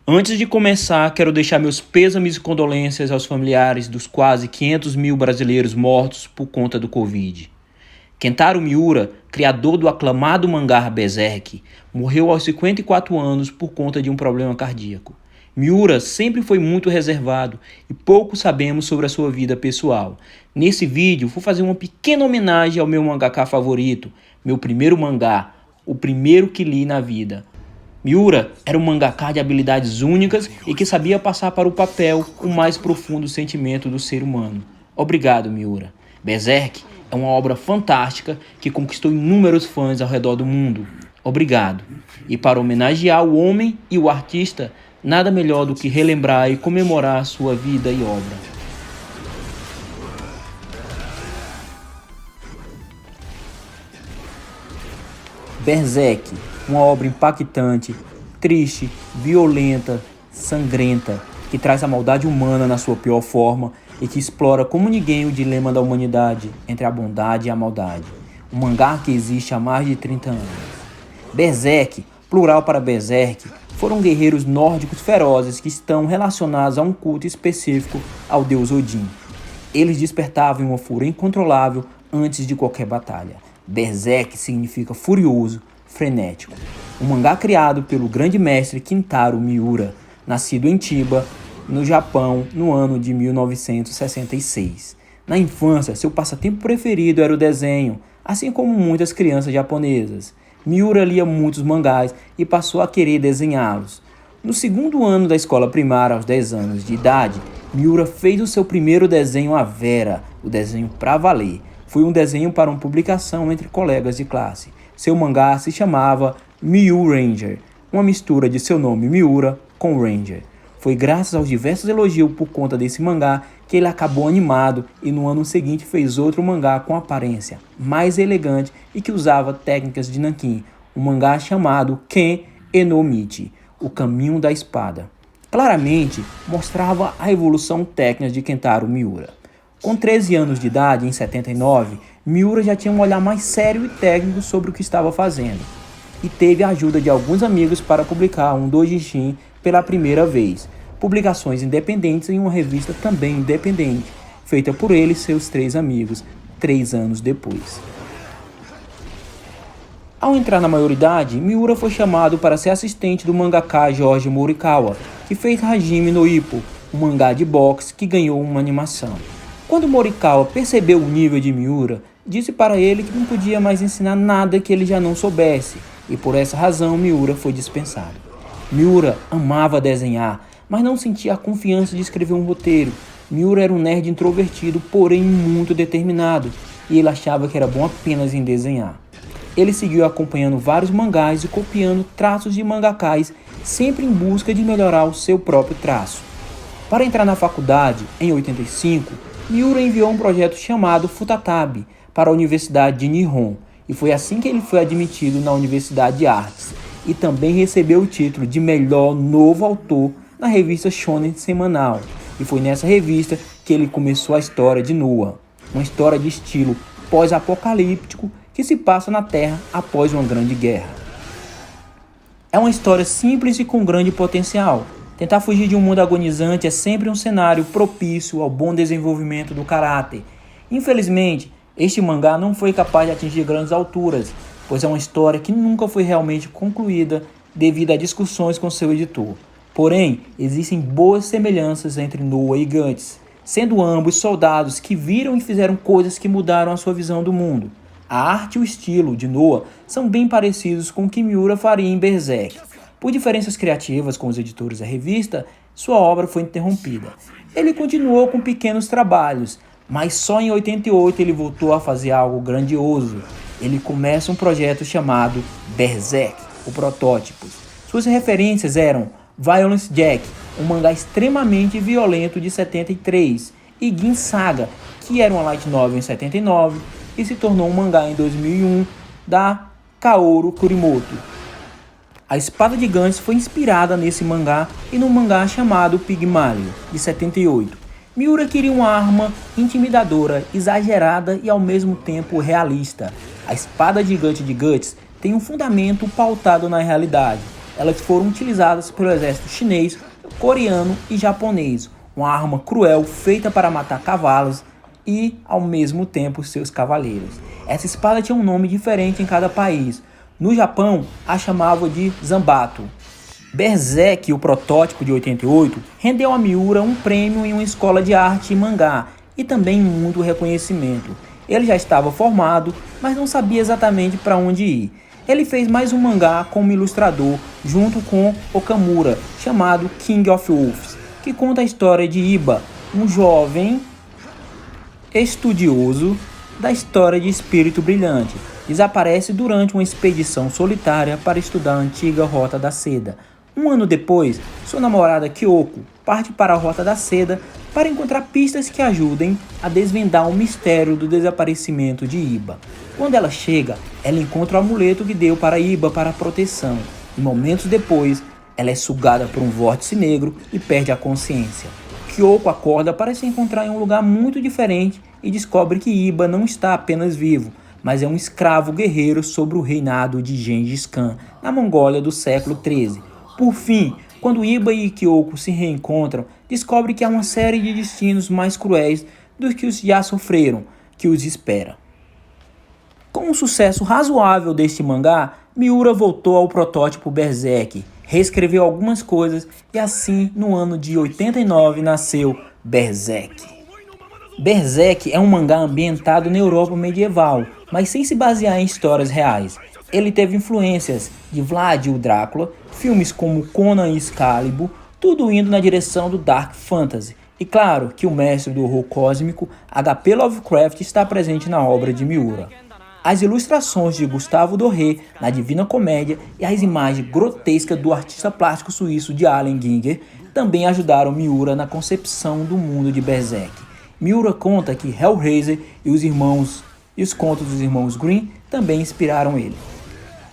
Antes de começar, quero deixar meus pêsames e condolências aos familiares dos quase 500 mil brasileiros mortos por conta do Covid. Kentaro Miura, criador do aclamado mangá Berserk, morreu aos 54 anos por conta de um problema cardíaco. Miura sempre foi muito reservado e pouco sabemos sobre a sua vida pessoal. Nesse vídeo, vou fazer uma pequena homenagem ao meu mangaka favorito, meu primeiro mangá, o primeiro que li na vida. Miura era um mangaka de habilidades únicas e que sabia passar para o papel o mais profundo sentimento do ser humano. Obrigado, Miura. Berserk é uma obra fantástica que conquistou inúmeros fãs ao redor do mundo. Obrigado. E para homenagear o homem e o artista, nada melhor do que relembrar e comemorar sua vida e obra. Berserk, uma obra impactante, triste, violenta, sangrenta, que traz a maldade humana na sua pior forma e que explora como ninguém o dilema da humanidade entre a bondade e a maldade. Um mangá que existe há mais de 30 anos. Berserk, plural para Berserk, foram guerreiros nórdicos ferozes que estão relacionados a um culto específico ao deus Odin. Eles despertavam uma fúria incontrolável antes de qualquer batalha. Berserk significa furioso, frenético. Um mangá criado pelo grande mestre Kentaro Miura, nascido em Chiba, no Japão, no ano de 1966. Na infância, seu passatempo preferido era o desenho, assim como muitas crianças japonesas. Miura lia muitos mangás e passou a querer desenhá-los. No segundo ano da escola primária, aos 10 anos de idade, Miura fez o seu primeiro desenho à Vera, o desenho pra valer. Foi um desenho para uma publicação entre colegas de classe. Seu mangá se chamava Miu Ranger, uma mistura de seu nome Miura com Ranger. Foi graças aos diversos elogios por conta desse mangá que ele acabou animado e no ano seguinte fez outro mangá com aparência mais elegante e que usava técnicas de nanquim, um mangá chamado Ken Enomichi, o caminho da espada. Claramente mostrava a evolução técnica de Kentaro Miura. Com 13 anos de idade, em 79, Miura já tinha um olhar mais sério e técnico sobre o que estava fazendo, e teve a ajuda de alguns amigos para publicar um doujinshi pela primeira vez, publicações independentes em uma revista também independente, feita por ele e seus 3 amigos, 3 anos depois. Ao entrar na maioridade, Miura foi chamado para ser assistente do mangaka George Morikawa, que fez Hajime no Ippo, um mangá de boxe que ganhou uma animação. Quando Morikawa percebeu o nível de Miura, disse para ele que não podia mais ensinar nada que ele já não soubesse, e por essa razão Miura foi dispensado. Miura amava desenhar, mas não sentia a confiança de escrever um roteiro. Miura era um nerd introvertido, porém muito determinado, e ele achava que era bom apenas em desenhar. Ele seguiu acompanhando vários mangás e copiando traços de mangakais, sempre em busca de melhorar o seu próprio traço. Para entrar na faculdade, em 85, Miura enviou um projeto chamado Futatabi para a Universidade de Nihon, e foi assim que ele foi admitido na Universidade de Artes, e também recebeu o título de melhor novo autor na revista Shonen semanal, e foi nessa revista que ele começou a história de Noah, uma história de estilo pós-apocalíptico que se passa na Terra após uma grande guerra. É uma história simples e com grande potencial. Tentar fugir de um mundo agonizante é sempre um cenário propício ao bom desenvolvimento do caráter. Infelizmente, este mangá não foi capaz de atingir grandes alturas, pois é uma história que nunca foi realmente concluída devido a discussões com seu editor. Porém, existem boas semelhanças entre Noah e Guts, sendo ambos soldados que viram e fizeram coisas que mudaram a sua visão do mundo. A arte e o estilo de Noah são bem parecidos com o que Miura faria em Berserk. Por diferenças criativas com os editores da revista, sua obra foi interrompida. Ele continuou com pequenos trabalhos, mas só em 88 ele voltou a fazer algo grandioso. Ele começa um projeto chamado Berserk, o Protótipo. Suas referências eram Violence Jack, um mangá extremamente violento de 73, e Gin Saga, que era uma light novel em 79 e se tornou um mangá em 2001 da Kaoru Kurimoto. A espada de Gantz foi inspirada nesse mangá e num mangá chamado Pygmalion, de 78. Miura queria uma arma intimidadora, exagerada e ao mesmo tempo realista. A espada gigante de Guts tem um fundamento pautado na realidade. elas foram utilizadas pelo exército chinês, coreano e japonês, uma arma cruel feita para matar cavalos e, ao mesmo tempo, seus cavaleiros. Essa espada tinha um nome diferente em cada país. No Japão, a chamavam de Zanbato. Berserk, o protótipo de 88, rendeu a Miura um prêmio em uma escola de arte e mangá e também muito reconhecimento. Ele já estava formado, mas não sabia exatamente para onde ir. Ele fez mais um mangá como ilustrador, junto com Okamura, chamado King of Wolves, que conta a história de Iba, um jovem estudioso da história de Espírito Brilhante. Desaparece durante uma expedição solitária para estudar a antiga Rota da Seda. Um ano depois, sua namorada Kyoko parte para a Rota da Seda para encontrar pistas que ajudem a desvendar o mistério do desaparecimento de Iba. Quando ela chega, ela encontra o amuleto que deu para Iba para proteção, e momentos depois, ela é sugada por um vórtice negro e perde a consciência. Kyoko acorda para se encontrar em um lugar muito diferente e descobre que Iba não está apenas vivo, mas é um escravo guerreiro sobre o reinado de Gengis Khan, na Mongólia do século XIII. Por fim, quando Iba e Kyoko se reencontram, descobre que há uma série de destinos mais cruéis do que os já sofreram, que os espera. Com um sucesso razoável deste mangá, Miura voltou ao protótipo Berserk, reescreveu algumas coisas e assim, no ano de 89, nasceu Berserk. Berserk é um mangá ambientado na Europa medieval, mas sem se basear em histórias reais. Ele teve influências de Vlad o Drácula, filmes como Conan e Excalibur, tudo indo na direção do Dark Fantasy. E claro que o mestre do horror cósmico, H.P. Lovecraft, está presente na obra de Miura. As ilustrações de Gustavo Doré na Divina Comédia e as imagens grotescas do artista plástico suíço de Allen Giger também ajudaram Miura na concepção do mundo de Berserk. Miura conta que Hellraiser e os contos dos irmãos Grimm também inspiraram ele.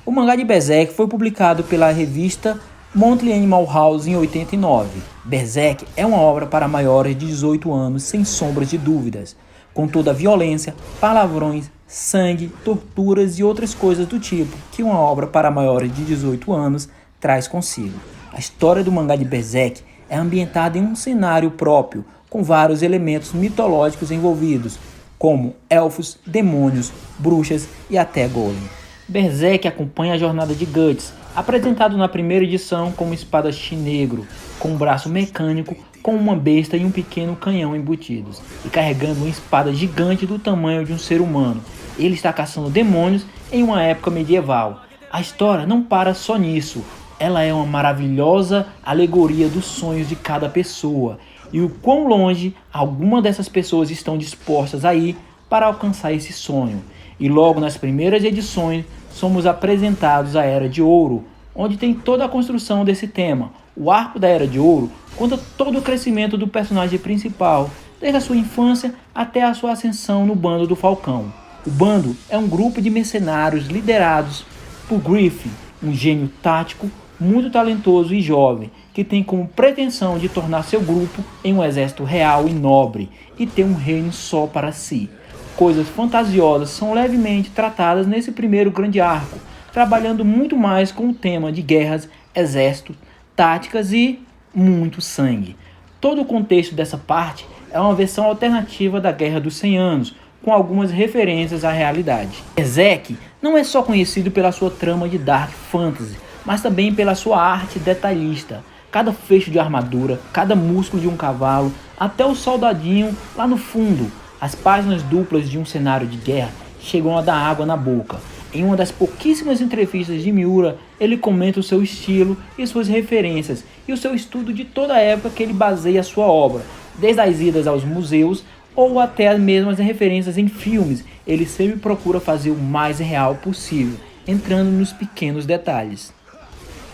O mangá de Berserk foi publicado pela revista Monthly Animal House em 89. Berserk é uma obra para maiores de 18 anos, sem sombras de dúvidas, com toda a violência, palavrões, sangue, torturas e outras coisas do tipo que uma obra para maiores de 18 anos traz consigo. A história do mangá de Berserk é ambientada em um cenário próprio, com vários elementos mitológicos envolvidos, como elfos, demônios, bruxas e até golem. Berserk acompanha a jornada de Guts, apresentado na primeira edição como espadachim negro, com um braço mecânico, com uma besta e um pequeno canhão embutidos, e carregando uma espada gigante do tamanho de um ser humano. Ele está caçando demônios em uma época medieval. A história não para só nisso, ela é uma maravilhosa alegoria dos sonhos de cada pessoa, e o quão longe algumas dessas pessoas estão dispostas a ir para alcançar esse sonho. E logo nas primeiras edições, somos apresentados à Era de Ouro, onde tem toda a construção desse tema. O arco da Era de Ouro conta todo o crescimento do personagem principal, desde a sua infância até a sua ascensão no Bando do Falcão. O Bando é um grupo de mercenários liderados por Griffin, um gênio tático, muito talentoso e jovem, que tem como pretensão de tornar seu grupo em um exército real e nobre, e ter um reino só para si. Coisas fantasiosas são levemente tratadas nesse primeiro grande arco, trabalhando muito mais com o tema de guerras, exércitos, táticas e muito sangue. Todo o contexto dessa parte é uma versão alternativa da Guerra dos 100 Anos, com algumas referências à realidade. Berserk não é só conhecido pela sua trama de Dark Fantasy, mas também pela sua arte detalhista. Cada fecho de armadura, cada músculo de um cavalo, até o soldadinho lá no fundo. As páginas duplas de um cenário de guerra chegam a dar água na boca. Em uma das pouquíssimas entrevistas de Miura, ele comenta o seu estilo e suas referências e o seu estudo de toda a época que ele baseia a sua obra, desde as idas aos museus ou até as mesmas referências em filmes. Ele sempre procura fazer o mais real possível, entrando nos pequenos detalhes.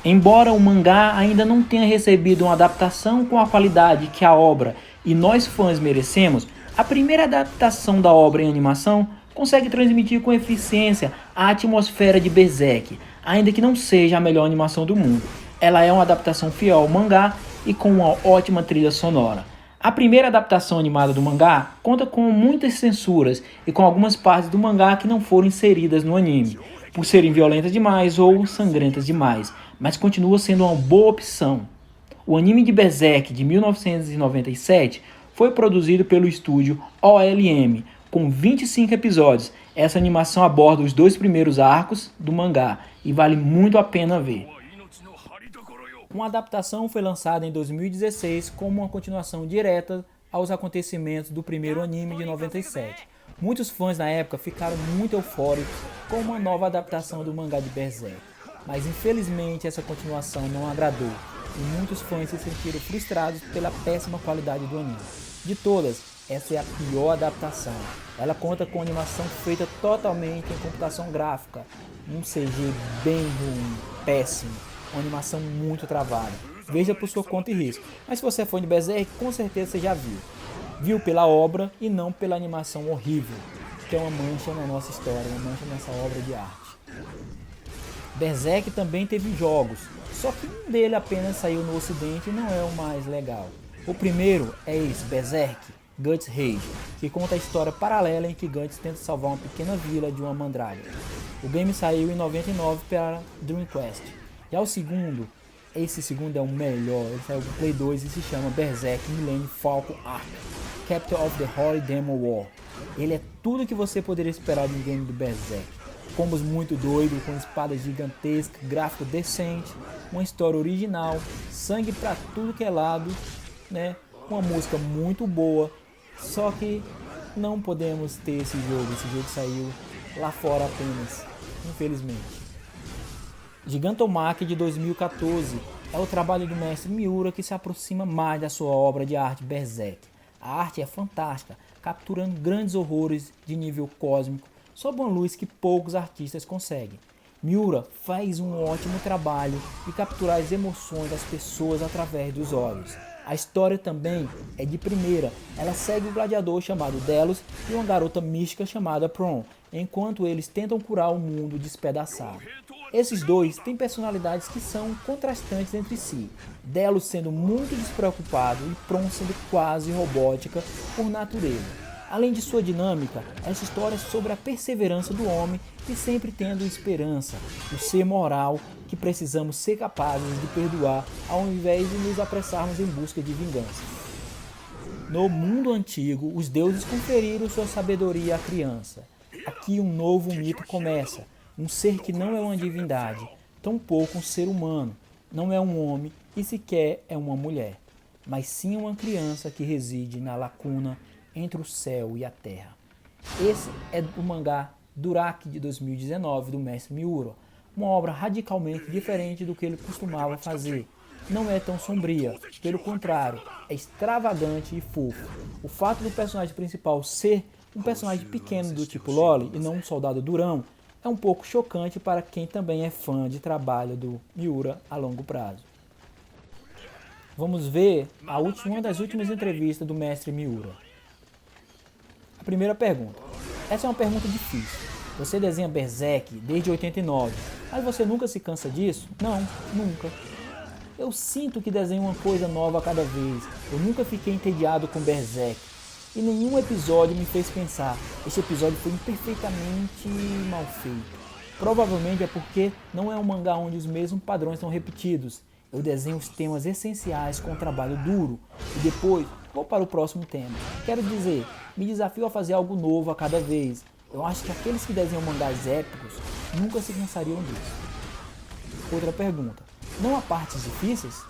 Embora o mangá ainda não tenha recebido uma adaptação com a qualidade que a obra e nós fãs merecemos, a primeira adaptação da obra em animação consegue transmitir com eficiência a atmosfera de Berserk, ainda que não seja a melhor animação do mundo. Ela é uma adaptação fiel ao mangá e com uma ótima trilha sonora. A primeira adaptação animada do mangá conta com muitas censuras e com algumas partes do mangá que não foram inseridas no anime, por serem violentas demais ou sangrentas demais, mas continua sendo uma boa opção. O anime de Berserk de 1997 foi produzido pelo estúdio OLM, com 25 episódios. Essa animação aborda os 2 primeiros arcos do mangá e vale muito a pena ver. Uma adaptação foi lançada em 2016 como uma continuação direta aos acontecimentos do primeiro anime de 97. Muitos fãs na época ficaram muito eufóricos com uma nova adaptação do mangá de Berserk, mas infelizmente essa continuação não agradou e muitos fãs se sentiram frustrados pela péssima qualidade do anime. De todas, essa é a pior adaptação. Ela conta com animação feita totalmente em computação gráfica, um CG bem ruim, péssimo, uma animação muito travada. Veja por sua conta e risco, mas se você é fã de Berserk, com certeza você já viu. Viu pela obra e não pela animação horrível, que é uma mancha na nossa história, uma mancha nessa obra de arte. Berserk também teve jogos, só que um dele apenas saiu no ocidente e não é o mais legal. O primeiro é esse, Berserk Guts Rage, que conta a história paralela em que Guts tenta salvar uma pequena vila de uma mandraga. O game saiu em 99 para Dreamcast. Já o segundo, esse segundo é o melhor, ele saiu pro Play 2 e se chama Berserk Millennium Falcon Arc, Capital of the Holy Demon War. Ele é tudo que você poderia esperar de um game do Berserk. Combos muito doidos, com espadas gigantescas, gráfico decente, uma história original, sangue pra tudo que é lado, né? Uma música muito boa, só que não podemos ter esse jogo saiu lá fora apenas, infelizmente. Gigantomachia de 2014 é o trabalho do mestre Miura que se aproxima mais da sua obra de arte Berserk. A arte é fantástica, capturando grandes horrores de nível cósmico sob uma luz que poucos artistas conseguem. Miura faz um ótimo trabalho de capturar as emoções das pessoas através dos olhos. A história também é de primeira, ela segue um gladiador chamado Delos e uma garota mística chamada Prom, enquanto eles tentam curar o mundo despedaçado. Esses dois têm personalidades que são contrastantes entre si, Delos sendo muito despreocupado e Prom sendo quase robótica por natureza. Além de sua dinâmica, essa história é sobre a perseverança do homem e sempre tendo esperança, o ser moral que precisamos ser capazes de perdoar ao invés de nos apressarmos em busca de vingança. No mundo antigo, os deuses conferiram sua sabedoria à criança. Aqui um novo mito começa, um ser que não é uma divindade, tampouco um ser humano, não é um homem e sequer é uma mulher, mas sim uma criança que reside na lacuna entre o céu e a terra. Esse é o mangá Duraki de 2019 do mestre Miura, uma obra radicalmente diferente do que ele costumava fazer. Não é tão sombria, pelo contrário, é extravagante e fofo. O fato do personagem principal ser um personagem pequeno do tipo Loli e não um soldado durão é um pouco chocante para quem também é fã de trabalho do Miura a longo prazo. Vamos ver uma das últimas entrevistas do mestre Miura. A primeira pergunta. Essa é uma pergunta difícil. Você desenha Berserk desde 89, mas você nunca se cansa disso? Não, nunca. Eu sinto que desenho uma coisa nova a cada vez. Eu nunca fiquei entediado com Berserk. E nenhum episódio me fez pensar, esse episódio foi imperfeitamente mal feito. Provavelmente é porque não é um mangá onde os mesmos padrões são repetidos. Eu desenho os temas essenciais com trabalho duro e depois vou para o próximo tema. Quero dizer, me desafio a fazer algo novo a cada vez. Eu acho que aqueles que desenham mangás épicos nunca se cansariam disso. Outra pergunta. Não há partes difíceis?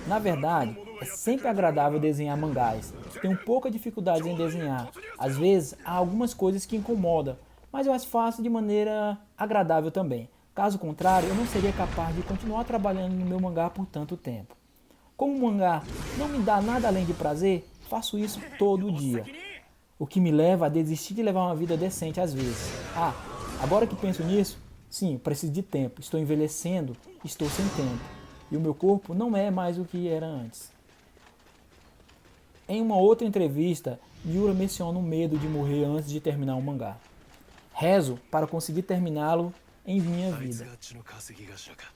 Na verdade, é sempre agradável desenhar mangás. Tenho pouca dificuldade em desenhar. Às vezes, há algumas coisas que incomodam, mas eu as faço de maneira agradável também. Caso contrário, eu não seria capaz de continuar trabalhando no meu mangá por tanto tempo. Como o mangá não me dá nada além de prazer, faço isso todo dia. O que me leva a desistir de levar uma vida decente às vezes. Agora que penso nisso, sim, preciso de tempo. Estou envelhecendo, estou sem tempo. E o meu corpo não é mais o que era antes. Em uma outra entrevista, Miura menciona o medo de morrer antes de terminar o mangá. Rezo para conseguir terminá-lo em minha vida.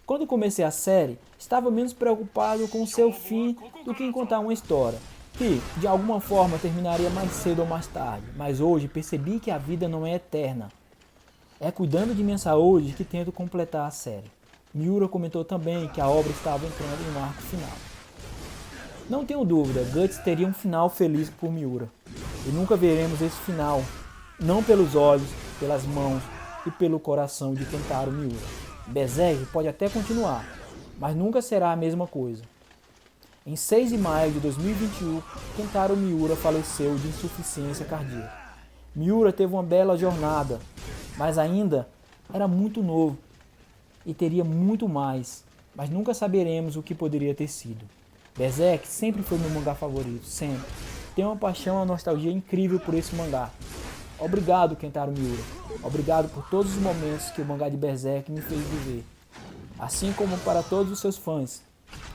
Quando comecei a série, estava menos preocupado com o seu fim do que em contar uma história, que, de alguma forma, terminaria mais cedo ou mais tarde. Mas hoje percebi que a vida não é eterna. É cuidando de minha saúde que tento completar a série. Miura comentou também que a obra estava entrando em um arco final. Não tenho dúvida, Guts teria um final feliz por Miura. E nunca veremos esse final, não pelos olhos, pelas mãos e pelo coração de Kentaro Miura. Berserk pode até continuar, mas nunca será a mesma coisa. Em 6 de maio de 2021, Kentaro Miura faleceu de insuficiência cardíaca. Miura teve uma bela jornada, mas ainda era muito novo e teria muito mais, mas nunca saberemos o que poderia ter sido. Berserk sempre foi meu mangá favorito, sempre. Tenho uma paixão e uma nostalgia incrível por esse mangá. Obrigado, Kentaro Miura. Obrigado por todos os momentos que o mangá de Berserk me fez viver. Assim como para todos os seus fãs.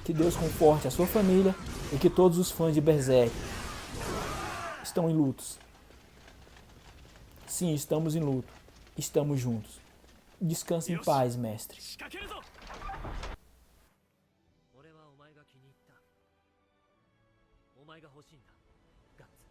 Que Deus conforte a sua família e que todos os fãs de Berserk estão em lutos. Sim, estamos em luto. Estamos juntos. Descanse em paz, mestre. 俺はお前が気に入った。お前が欲しいんだ、ガッツ。